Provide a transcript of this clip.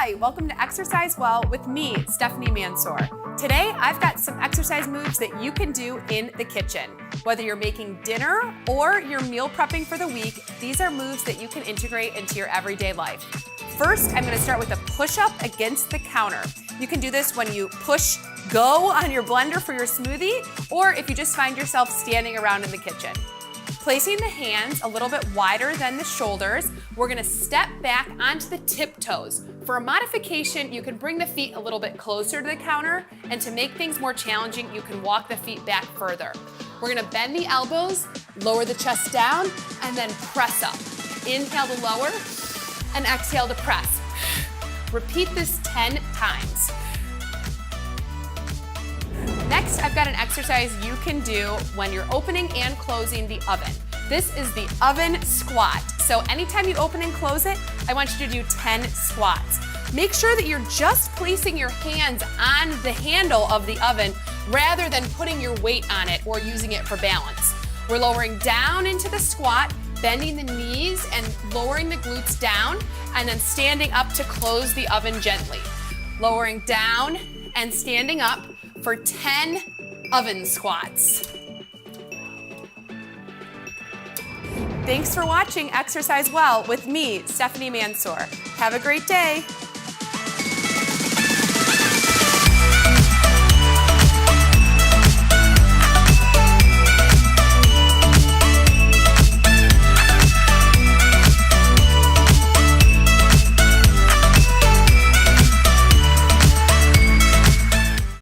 Hi, welcome to Exercise Well with me, Stephanie Mansour. Today, I've got some exercise moves that you can do in the kitchen. Whether you're making dinner or you're meal prepping for the week, these are moves that you can integrate into your everyday life. First, I'm gonna start with a push-up against the counter. You can do this when you push go on your blender for your smoothie, or if you just find yourself standing around in the kitchen. Placing the hands a little bit wider than the shoulders, we're gonna step back onto the tiptoes. For a modification, you can bring the feet a little bit closer to the counter, and to make things more challenging, you can walk the feet back further. We're gonna bend the elbows, lower the chest down, and then press up. Inhale to lower, and exhale to press. Repeat this 10 times. Next, I've got an exercise you can do when you're opening and closing the oven. This is the oven squat. So anytime you open and close it, I want you to do 10 squats. Make sure that you're just placing your hands on the handle of the oven rather than putting your weight on it or using it for balance. We're lowering down into the squat, bending the knees and lowering the glutes down, and then standing up to close the oven gently. Lowering down and standing up for 10 oven squats. Thanks for watching Exercise Well with me, Stephanie Mansour. Have a great day.